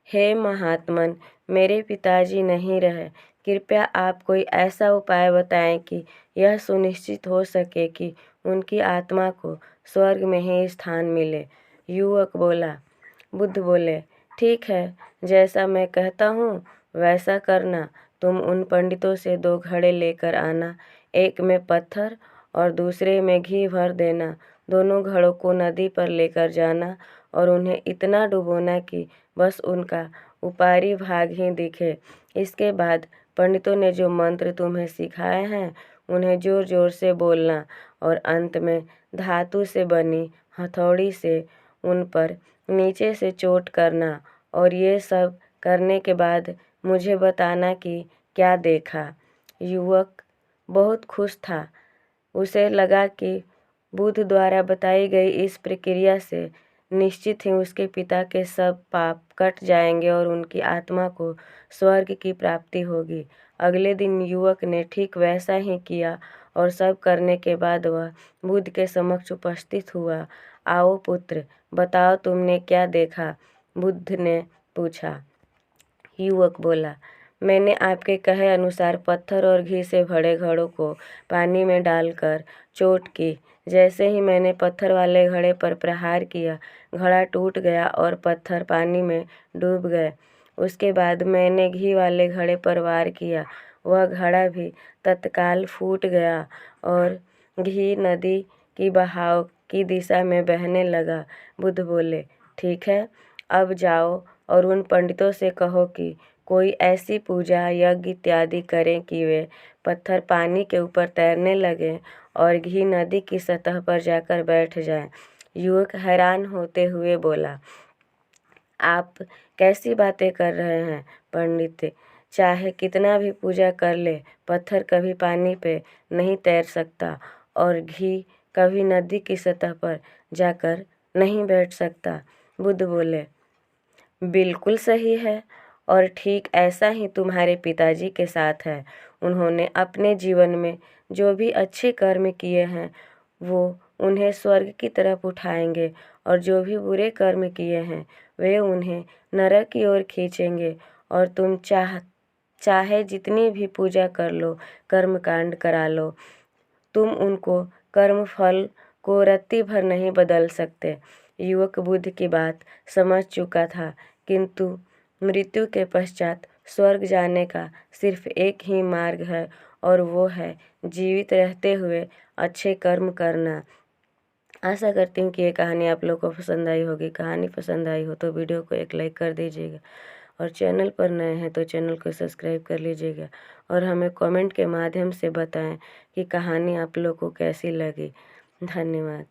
हे महात्मन, मेरे पिताजी नहीं रहे, कृपया आप कोई ऐसा उपाय बताएं कि यह सुनिश्चित हो सके कि उनकी आत्मा को स्वर्ग में ही स्थान मिले। युवक बोला। बुद्ध बोले, ठीक है, जैसा मैं कहता हूँ वैसा करना। तुम उन पंडितों से 2 घड़े लेकर आना, एक में पत्थर और दूसरे में घी भर देना। दोनों घड़ों को नदी पर लेकर जाना और उन्हें इतना डुबोना कि बस उनका ऊपरी भाग ही दिखे। इसके बाद पंडितों ने जो मंत्र तुम्हें सिखाए हैं उन्हें ज़ोर ज़ोर से बोलना और अंत में धातु से बनी हथौड़ी से उन पर नीचे से चोट करना। और ये सब करने के बाद मुझे बताना कि क्या देखा। युवक बहुत खुश था। उसे लगा कि बुद्ध द्वारा बताई गई इस प्रक्रिया से निश्चित ही उसके पिता के सब पाप कट जाएंगे और उनकी आत्मा को स्वर्ग की प्राप्ति होगी। अगले दिन युवक ने ठीक वैसा ही किया और सब करने के बाद वह बुद्ध के समक्ष उपस्थित हुआ। आओ पुत्र, बताओ तुमने क्या देखा? बुद्ध ने पूछा। युवक बोला, मैंने आपके कहे अनुसार पत्थर और घी से भरे घड़ों को पानी में डालकर चोट की। जैसे ही मैंने पत्थर वाले घड़े पर प्रहार किया, घड़ा टूट गया और पत्थर पानी में डूब गए। उसके बाद मैंने घी वाले घड़े पर वार किया, वह घड़ा भी तत्काल फूट गया और घी नदी की बहाव की दिशा में बहने लगा। बुद्ध बोले, ठीक है, अब जाओ और उन पंडितों से कहो कि कोई ऐसी पूजा यज्ञ इत्यादि करें कि वे पत्थर पानी के ऊपर तैरने लगें और घी नदी की सतह पर जाकर बैठ जाए। युवक हैरान होते हुए बोला, आप कैसी बातें कर रहे हैं पंडित? चाहे कितना भी पूजा कर ले, पत्थर कभी पानी पे नहीं तैर सकता और घी कभी नदी की सतह पर जाकर नहीं बैठ सकता। बुद्ध बोले, बिल्कुल सही है, और ठीक ऐसा ही तुम्हारे पिताजी के साथ है। उन्होंने अपने जीवन में जो भी अच्छे कर्म किए हैं वो उन्हें स्वर्ग की तरफ उठाएंगे और जो भी बुरे कर्म किए हैं वे उन्हें नरक की ओर खींचेंगे। और तुम चाहे जितनी भी पूजा कर लो, कर्म कांड करा लो, तुम उनको कर्म फल को रत्ती भर नहीं बदल सकते। युवक बुद्ध की बात समझ चुका था, किंतु मृत्यु के पश्चात स्वर्ग जाने का सिर्फ एक ही मार्ग है और वो है जीवित रहते हुए अच्छे कर्म करना। आशा करती हूँ कि ये कहानी आप लोगों को पसंद आई होगी। कहानी पसंद आई हो तो वीडियो को एक लाइक कर दीजिएगा और चैनल पर नए हैं तो चैनल को सब्सक्राइब कर लीजिएगा और हमें कमेंट के माध्यम से बताएं कि कहानी आप लोग को कैसी लगी। धन्यवाद।